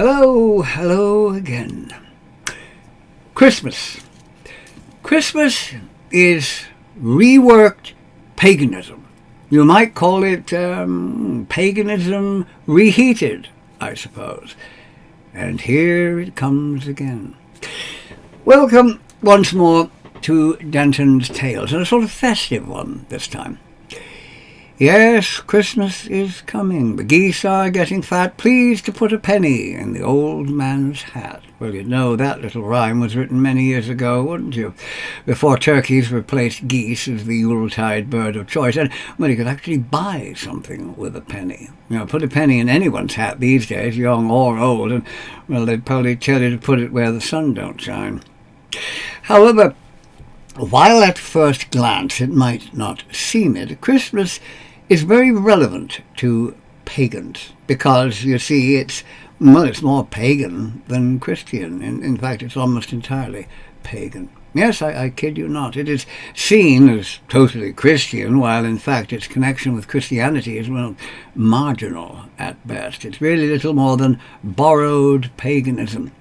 Hello again. Christmas. Christmas is reworked paganism. You might call it paganism reheated, I suppose. And here it comes again. Welcome once more to Denton's Tales, and a sort of festive one this time. Yes, Christmas is coming. The geese are getting fat. Please to put a penny in the old man's hat. Well, you'd know that little rhyme was written many years ago, wouldn't you? Before turkeys replaced geese as the Yuletide bird of choice. And, well, you could actually buy something with a penny. You know, put a penny in anyone's hat these days, young or old, and, well, they'd probably tell you to put it where the sun don't shine. However, while at first glance it might not seem it, Christmas is very relevant to pagans because, you see, it's more pagan than Christian. In fact, it's almost entirely pagan. Yes, I kid you not. It is seen as totally Christian, while in fact its connection with Christianity is, well, marginal at best. It's really little more than borrowed paganism.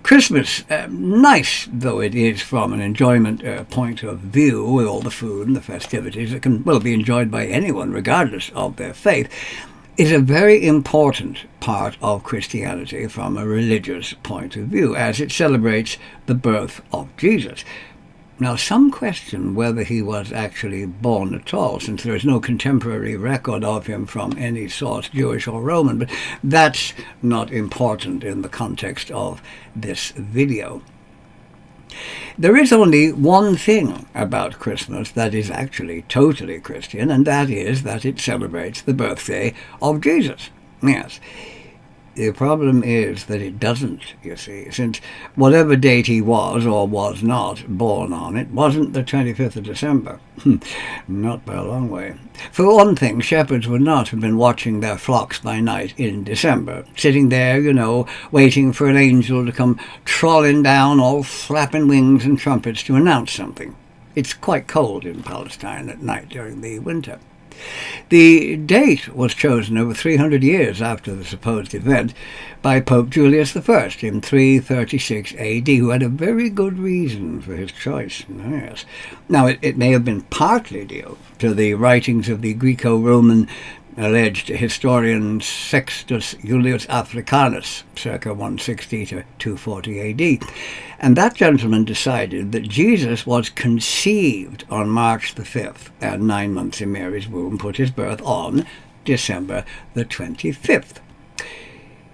Christmas, nice though it is from an enjoyment point of view, with all the food and the festivities that can, well, be enjoyed by anyone regardless of their faith, is a very important part of Christianity from a religious point of view, as it celebrates the birth of Jesus. Now, some question whether he was actually born at all, since there is no contemporary record of him from any source, Jewish or Roman, but that's not important in the context of this video. There is only one thing about Christmas that is actually totally Christian, and that is that it celebrates the birthday of Jesus. Yes. The problem is that it doesn't, you see, since whatever date he was or was not born on, it wasn't the 25th of December. Not by a long way. For one thing, shepherds would not have been watching their flocks by night in December, sitting there, you know, waiting for an angel to come trolling down, all flapping wings and trumpets to announce something. It's quite cold in Palestine at night during the winter. The date was chosen over 300 years after the supposed event by Pope Julius I in 336 AD, who had a very good reason for his choice. Yes. Now, it may have been partly due to the writings of the Greco-Roman alleged historian Sextus Julius Africanus, circa 160 to 240 AD, and that gentleman decided that Jesus was conceived on March the 5th, and 9 months in Mary's womb, put his birth on December the 25th.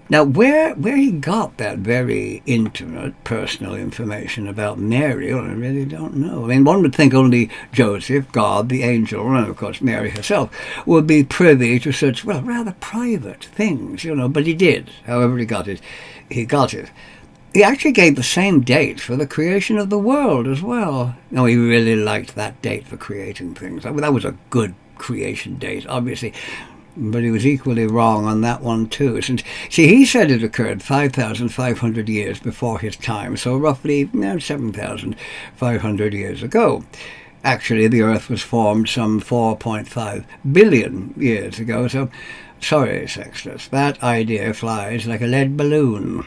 Now, where he got that very intimate, personal information about Mary, well, I really don't know. I mean, one would think only Joseph, God, the angel, and of course Mary herself, would be privy to such, well, rather private things, you know, but he did. However he got it, he got it. He actually gave the same date for the creation of the world as well. No, he really liked that date for creating things. That was a good creation date, obviously. But he was equally wrong on that one too. Since, see, he said it occurred 5,500 years before his time, so roughly 7,500 years ago. Actually, the Earth was formed some 4.5 billion years ago, so sorry, Sextus, that idea flies like a lead balloon.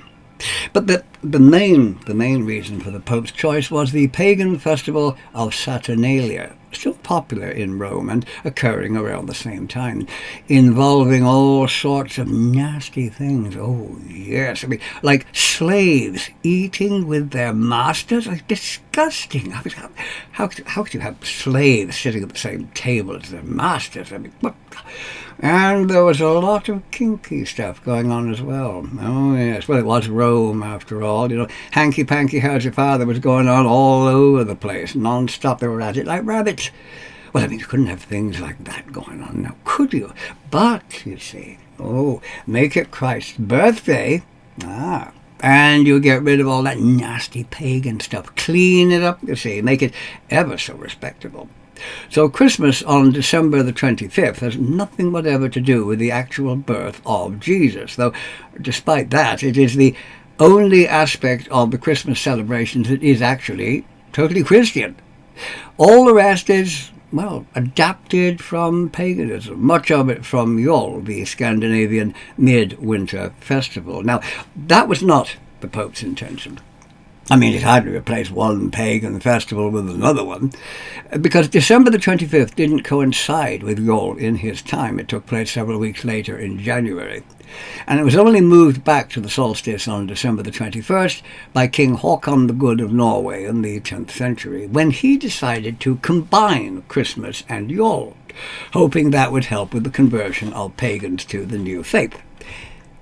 But the main reason for the Pope's choice was the pagan festival of Saturnalia, still popular in Rome and occurring around the same time, involving all sorts of nasty things. Oh, yes, I mean, like slaves eating with their masters? Like, disgusting. How could you have slaves sitting at the same table as their masters? I mean, what? And there was a lot of kinky stuff going on as well. Oh, yes. Well, it was Rome, after all. You know, hanky-panky, how's your father was going on all over the place. Non-stop, they were at it like rabbits. Well, I mean, you couldn't have things like that going on now, could you? But, you see, make it Christ's birthday. And you get rid of all that nasty pagan stuff. Clean it up, you see. Make it ever so respectable. So Christmas on December the 25th has nothing whatever to do with the actual birth of Jesus, though despite that, it is the only aspect of the Christmas celebrations that is actually totally Christian. All the rest is adapted from paganism, much of it from Yule, the Scandinavian midwinter festival. Now, that was not the Pope's intention. I mean, it hardly replaced one pagan festival with another one, because December the 25th didn't coincide with Yule in his time. It took place several weeks later in January. And it was only moved back to the solstice on December the 21st by King Håkon the Good of Norway in the 10th century, when he decided to combine Christmas and Yule, hoping that would help with the conversion of pagans to the new faith.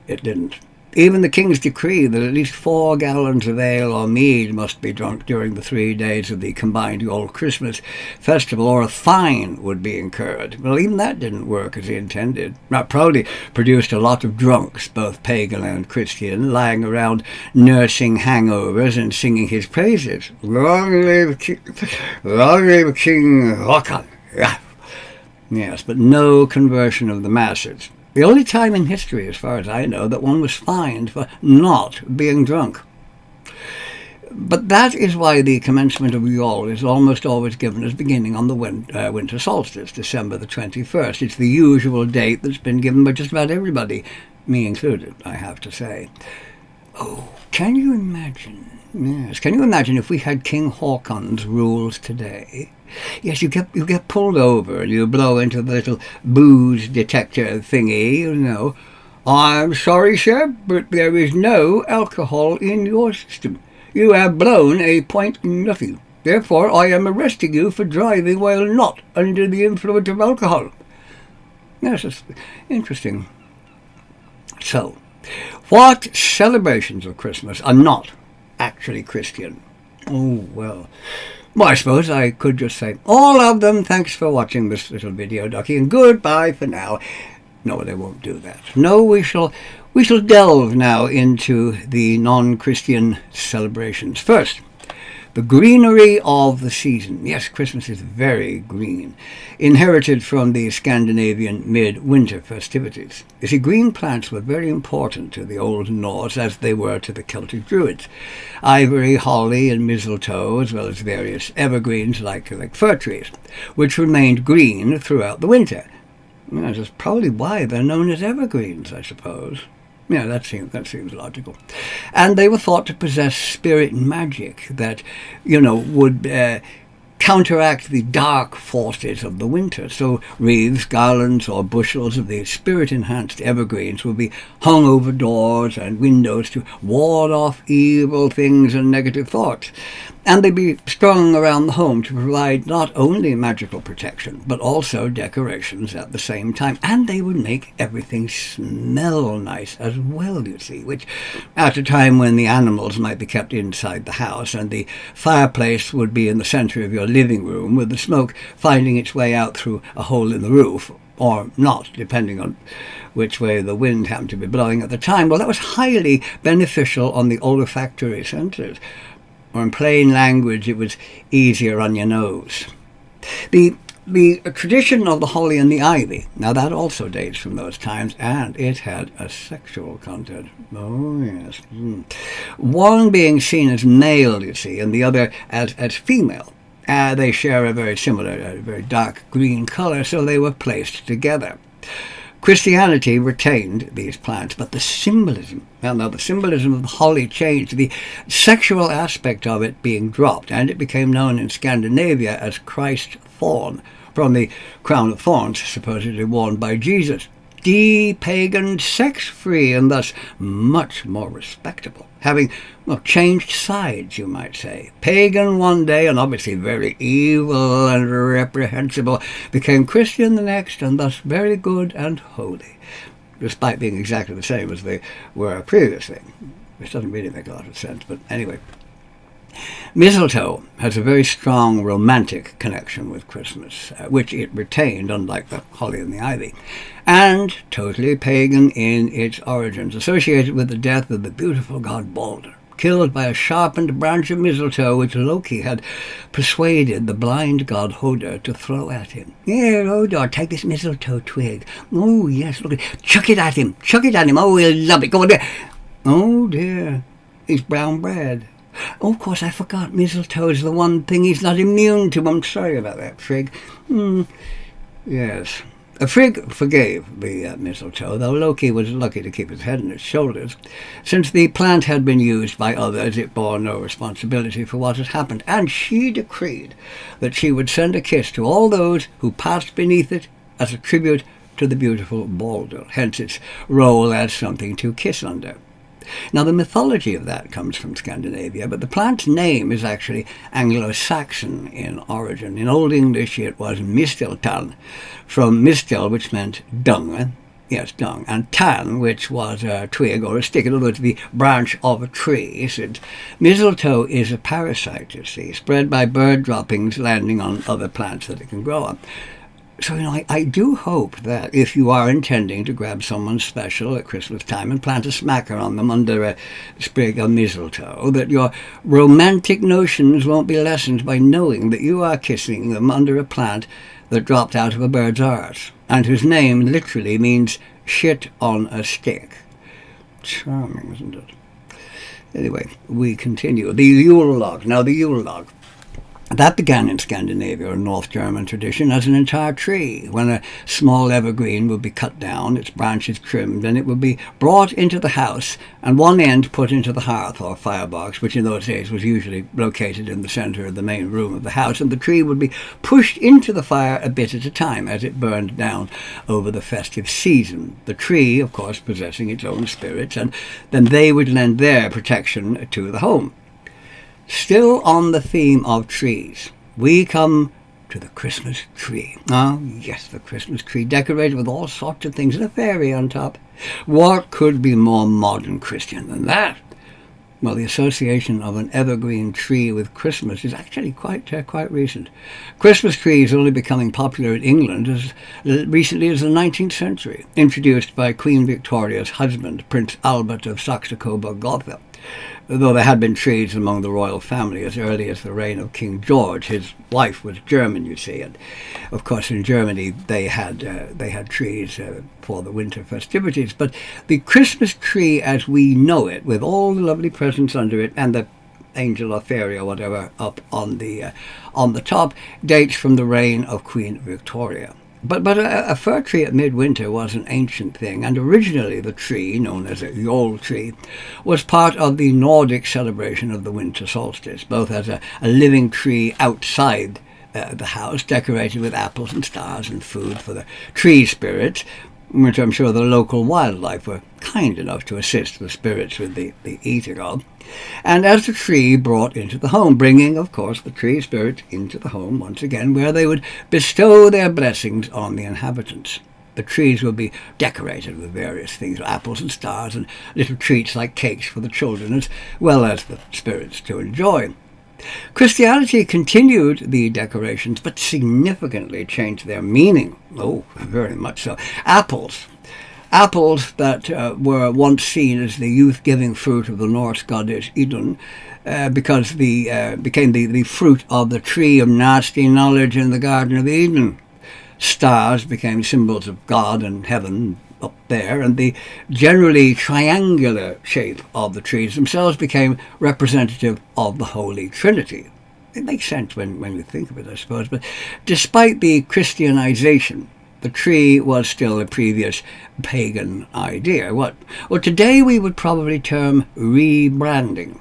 It didn't. Even the king's decree that at least 4 gallons of ale or mead must be drunk during the 3 days of the combined Yule Christmas festival, or a fine would be incurred. Well, even that didn't work as he intended. That probably produced a lot of drunks, both pagan and Christian, lying around nursing hangovers and singing his praises. Long live King Håkon. Yes, but no conversion of the masses. The only time in history, as far as I know, that one was fined for not being drunk. But that is why the commencement of Yule is almost always given as beginning on the winter solstice, December the 21st. It's the usual date that's been given by just about everybody, me included, I have to say. Oh, can you imagine? Yes, can you imagine if we had King Håkon's rules today? Yes, you get pulled over and you blow into the little booze detector thingy, you know. I'm sorry, sir, but there is no alcohol in your system. You have blown a pint nothing. Therefore, I am arresting you for driving while not under the influence of alcohol. Yes, it's interesting. So, what celebrations of Christmas are not actually Christian? Oh, well, I suppose I could just say all of them. Thanks for watching this little video, Ducky, and goodbye for now. No, they won't do that. No, we shall delve now into the non-Christian celebrations. First, the greenery of the season. Yes, Christmas is very green, inherited from the Scandinavian midwinter festivities. You see, green plants were very important to the Old Norse, as they were to the Celtic Druids. Ivory, holly, and mistletoe, as well as various evergreens like fir trees, which remained green throughout the winter. Well, that's probably why they're known as evergreens, I suppose. Yeah, that seems logical. And they were thought to possess spirit magic that, would counteract the dark forces of the winter. So wreaths, garlands, or bushels of the spirit-enhanced evergreens would be hung over doors and windows to ward off evil things and negative thoughts. And they'd be strung around the home to provide not only magical protection, but also decorations at the same time. And they would make everything smell nice as well, you see, which at a time when the animals might be kept inside the house and the fireplace would be in the center of your living room, with the smoke finding its way out through a hole in the roof, or not, depending on which way the wind happened to be blowing at the time. Well, that was highly beneficial on the olfactory centers. Or in plain language, it was easier on your nose. The tradition of the holly and the ivy, now that also dates from those times, and it had a sexual content. Oh, yes. One being seen as male, you see, and the other as female. They share a very similar, very dark green color, so they were placed together. Christianity retained these plants, but the symbolism of the holly changed, the sexual aspect of it being dropped, and it became known in Scandinavia as Christ's thorn, from the crown of thorns supposedly worn by Jesus. De-paganed, sex-free, and thus much more respectable, having changed sides, you might say. Pagan one day, and obviously very evil and reprehensible, became Christian the next, and thus very good and holy, despite being exactly the same as they were previously, which doesn't really make a lot of sense, but anyway. Mistletoe has a very strong romantic connection with Christmas, which it retained, unlike the holly and the ivy, and totally pagan in its origins, associated with the death of the beautiful god Balder, killed by a sharpened branch of mistletoe which Loki had persuaded the blind god Hodor to throw at him. Here, Hodor, take this mistletoe twig. Oh, yes, look, chuck it at him, oh, he'll love it, go on there. Oh, dear, he's brown bread. Oh, of course, I forgot. Mistletoe is the one thing he's not immune to. I'm sorry about that, Frigg. Yes. Frigg forgave the mistletoe, though Loki was lucky to keep his head on his shoulders. Since the plant had been used by others, it bore no responsibility for what had happened, and she decreed that she would send a kiss to all those who passed beneath it as a tribute to the beautiful Baldur, hence its role as something to kiss under. Now, the mythology of that comes from Scandinavia, but the plant's name is actually Anglo-Saxon in origin. In Old English, it was misteltan, from mistel, which meant dung, dung, and tan, which was a twig or a stick, in other words, the branch of a tree. Since mistletoe is a parasite, you see, spread by bird droppings landing on other plants that it can grow on. So, I do hope that if you are intending to grab someone special at Christmas time and plant a smacker on them under a sprig of mistletoe, that your romantic notions won't be lessened by knowing that you are kissing them under a plant that dropped out of a bird's arse, and whose name literally means shit on a stick. Charming, isn't it? Anyway, we continue. The Yule log. Now, the Yule log. That began in Scandinavia or North German tradition as an entire tree, when a small evergreen would be cut down, its branches trimmed, and it would be brought into the house and one end put into the hearth or firebox, which in those days was usually located in the centre of the main room of the house, and the tree would be pushed into the fire a bit at a time as it burned down over the festive season. The tree, of course, possessing its own spirits, and then they would lend their protection to the home. Still on the theme of trees, we come to the Christmas tree. Oh, yes, the Christmas tree, decorated with all sorts of things and a fairy on top. What could be more modern Christian than that? Well, the association of an evergreen tree with Christmas is actually quite recent. Christmas trees only becoming popular in England as recently as the 19th century, introduced by Queen Victoria's husband, Prince Albert of Saxe-Coburg-Gotha. Though there had been trees among the royal family as early as the reign of King George. His wife was German, you see, and of course in Germany they had trees for the winter festivities. But the Christmas tree as we know it, with all the lovely presents under it and the angel or fairy or whatever up on the top, dates from the reign of Queen Victoria. But a fir tree at midwinter was an ancient thing, and originally the tree, known as a Yule tree, was part of the Nordic celebration of the winter solstice, both as a living tree outside the house, decorated with apples and stars and food for the tree spirits, which I'm sure the local wildlife were kind enough to assist the spirits with the eating of, and as the tree brought into the home, bringing, of course, the tree spirit into the home once again, where they would bestow their blessings on the inhabitants. The trees would be decorated with various things, apples and stars, and little treats like cakes for the children, as well as the spirits to enjoy. Christianity continued the decorations, but significantly changed their meaning. Oh, very much so. Apples that were once seen as the youth-giving fruit of the Norse goddess Idun, because became the fruit of the tree of nasty knowledge in the Garden of Eden. Stars became symbols of God and heaven up there, and the generally triangular shape of the trees themselves became representative of the Holy Trinity. It makes sense when you think of it, I suppose, but despite the Christianization, the tree was still a previous pagan idea. What today we would probably term rebranding.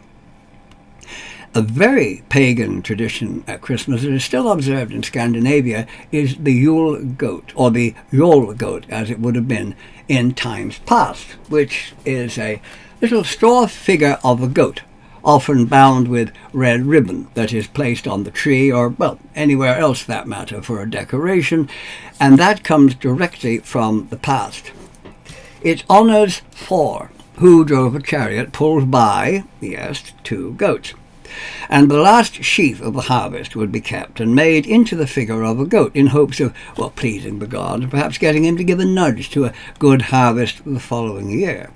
A very pagan tradition at Christmas that is still observed in Scandinavia is the Yule goat, or the Yule goat as it would have been in times past, which is a little straw figure of a goat, often bound with red ribbon, that is placed on the tree or, well, anywhere else that matter for a decoration, and that comes directly from the past. It honours Thor, who drove a chariot pulled by, yes, 2 goats. And the last sheaf of the harvest would be kept and made into the figure of a goat in hopes of, well, pleasing the god and perhaps getting him to give a nudge to a good harvest the following year.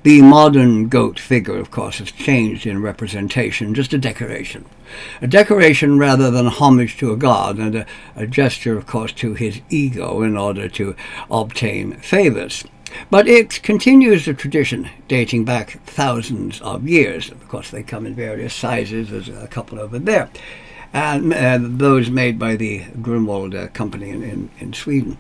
The modern goat figure, of course, has changed in representation, just a decoration. A decoration rather than homage to a god, and a gesture, of course, to his ego in order to obtain favours. But it continues the tradition dating back thousands of years. Of course, they come in various sizes. There's a couple over there. And those made by the Grunwald Company in Sweden.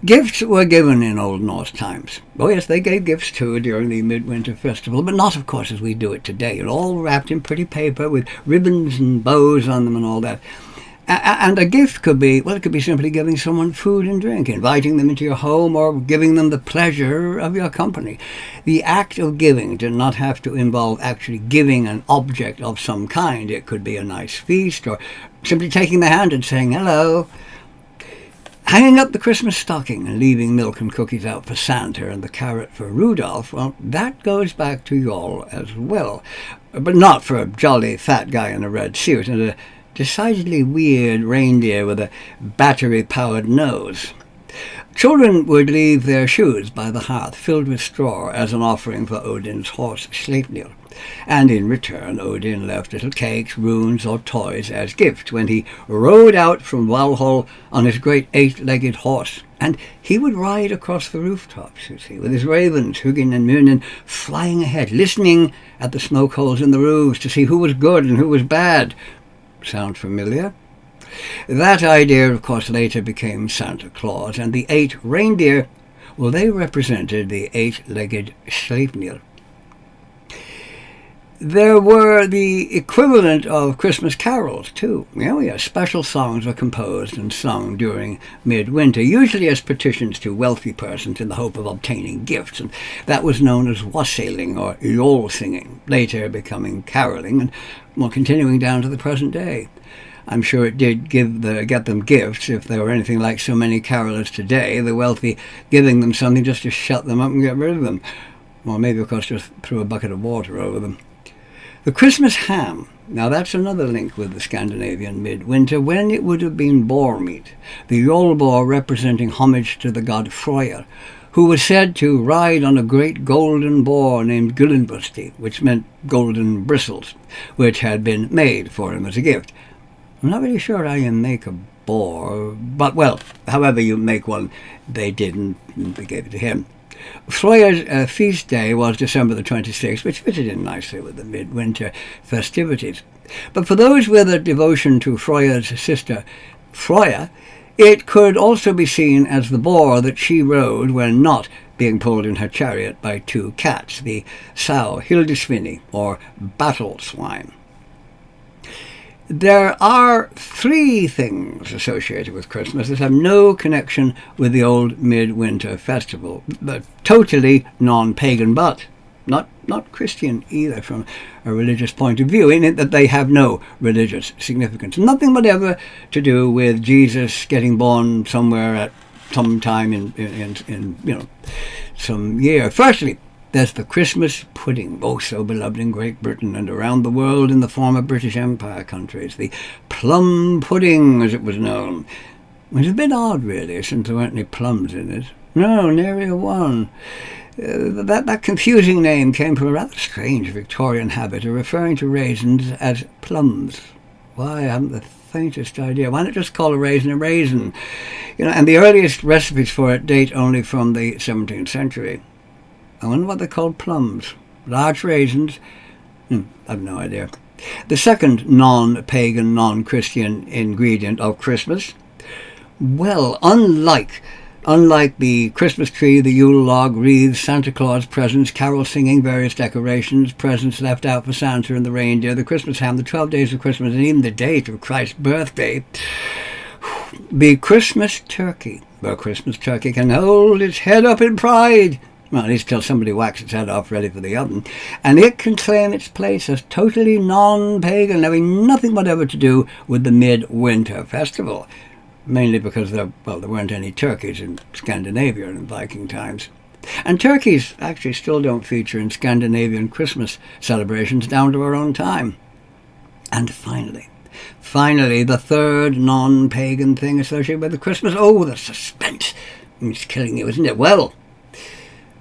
Gifts were given in Old Norse times. Oh yes, they gave gifts too during the Midwinter Festival, but not, of course, as we do it today. It's all wrapped in pretty paper with ribbons and bows on them and all that. And a gift could be, well, it could be simply giving someone food and drink, inviting them into your home, or giving them the pleasure of your company. The act of giving did not have to involve actually giving an object of some kind. It could be a nice feast, or simply taking the hand and saying hello. Hanging up the Christmas stocking and leaving milk and cookies out for Santa and the carrot for Rudolph, well, that goes back to Yule as well. But not for a jolly fat guy in a red suit and a decidedly weird reindeer with a battery-powered nose. Children would leave their shoes by the hearth filled with straw as an offering for Odin's horse Sleipnir, and in return Odin left little cakes, runes or toys as gifts when he rode out from Valhall on his great 8-legged horse. And he would ride across the rooftops, you see, with his ravens, Hugin and Munin, flying ahead, listening at the smoke holes in the roofs to see who was good and who was bad. Sound familiar? That idea, of course, later became Santa Claus, and the 8 reindeer, well, they represented the 8-legged Sleipnir. There were the equivalent of Christmas carols, too. Yeah, special songs were composed and sung during midwinter, usually as petitions to wealthy persons in the hope of obtaining gifts, and that was known as wassailing or yule singing, later becoming caroling, and well, continuing down to the present day. I'm sure it did get them gifts, if there were anything like so many carolers today, the wealthy giving them something just to shut them up and get rid of them. Or maybe, of course, just threw a bucket of water over them. The Christmas ham, now that's another link with the Scandinavian midwinter, when it would have been boar meat, the Yule boar representing homage to the god Freyr, who was said to ride on a great golden boar named Gyllenbusti, which meant golden bristles, which had been made for him as a gift. I'm not really sure how you make a boar, but, well, however you make one, they didn't, they gave it to him. Freyr's feast day was December the 26th, which fitted in nicely with the midwinter festivities. But for those with a devotion to Freyr's sister, Freya, it could also be seen as the boar that she rode when not being pulled in her chariot by 2 cats, the sow Hildisvini, or battle swine. There are 3 things associated with Christmas that have no connection with the old midwinter festival, but totally non-pagan, but not Christian either from a religious point of view, in it that they have no religious significance. Nothing whatever to do with Jesus getting born somewhere at some time in some year. Firstly, there's the Christmas pudding, oh so beloved in Great Britain and around the world in the former British Empire countries. The plum pudding, as it was known. It's a bit odd, really, since there weren't any plums in it. No, nary a one. That confusing name came from a rather strange Victorian habit of referring to raisins as plums. Why, I haven't the faintest idea. Why not just call a raisin? And the earliest recipes for it date only from the 17th century. I wonder what they called plums. Large raisins? I've no idea. The second non-pagan, non-Christian ingredient of Christmas? Well, unlike the Christmas tree, the Yule log, wreaths, Santa Claus presents, carol singing, various decorations, presents left out for Santa and the reindeer, the Christmas ham, the 12 days of Christmas, and even the date of Christ's birthday, the Christmas turkey. The Christmas turkey can hold its head up in pride. Well, at least till somebody whacks its head off ready for the oven. And it can claim its place as totally non-pagan, having nothing whatever to do with the midwinter festival. Mainly because there weren't any turkeys in Scandinavia in Viking times. And turkeys actually still don't feature in Scandinavian Christmas celebrations down to our own time. And finally, the third non-pagan thing associated with the Christmas. Oh, the suspense. It's killing you, isn't it? Well,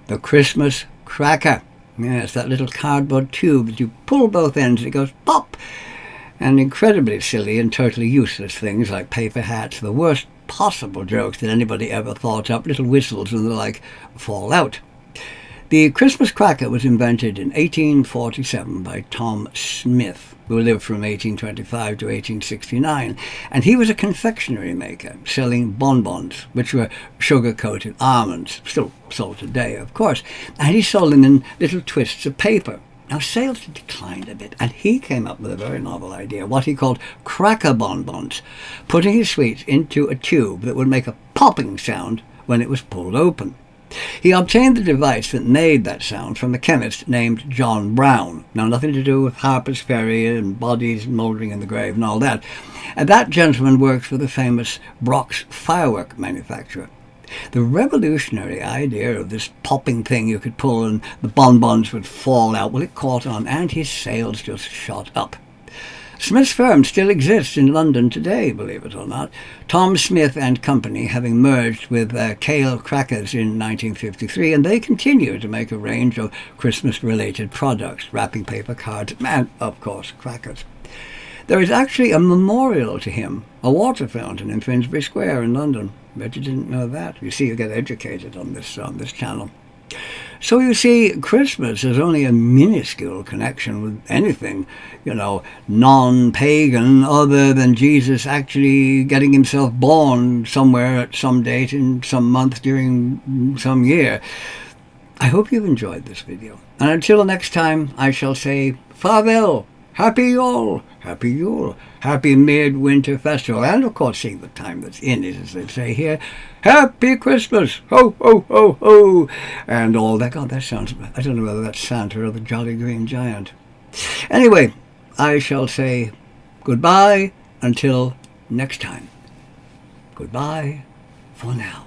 the Christmas cracker. Yes, that little cardboard tube that you pull both ends and it goes pop. And incredibly silly and totally useless things like paper hats, the worst impossible jokes that anybody ever thought up. Little whistles and the like fall out. The Christmas cracker was invented in 1847 by Tom Smith, who lived from 1825 to 1869, and he was a confectionery maker selling bonbons, which were sugar-coated almonds, still sold today, of course, and he sold them in little twists of paper. Now, sales had declined a bit, and he came up with a very novel idea, what he called cracker bonbons, putting his sweets into a tube that would make a popping sound when it was pulled open. He obtained the device that made that sound from a chemist named John Brown. Now, nothing to do with Harper's Ferry and bodies mouldering in the grave and all that. And that gentleman worked for the famous Brock's firework manufacturer. The revolutionary idea of this popping thing you could pull and the bonbons would fall out, well, it caught on, and his sales just shot up. Smith's firm still exists in London today, believe it or not. Tom Smith and Company having merged with Kale Crackers in 1953, and they continue to make a range of Christmas-related products, wrapping paper, cards, and, of course, crackers. There is actually a memorial to him, a water fountain in Finsbury Square in London. Bet you didn't know that. You see, you get educated on this channel. So you see, Christmas has only a minuscule connection with anything, non-pagan, other than Jesus actually getting himself born somewhere at some date in some month during some year. I hope you've enjoyed this video. And until next time, I shall say farewell. Happy Yule, Happy Yule, Happy Midwinter Festival, and of course, seeing the time that's in it, as they say here, Happy Christmas, ho, ho, ho, ho, and all that. God, that sounds, I don't know whether that's Santa or the Jolly Green Giant. Anyway, I shall say goodbye until next time. Goodbye for now.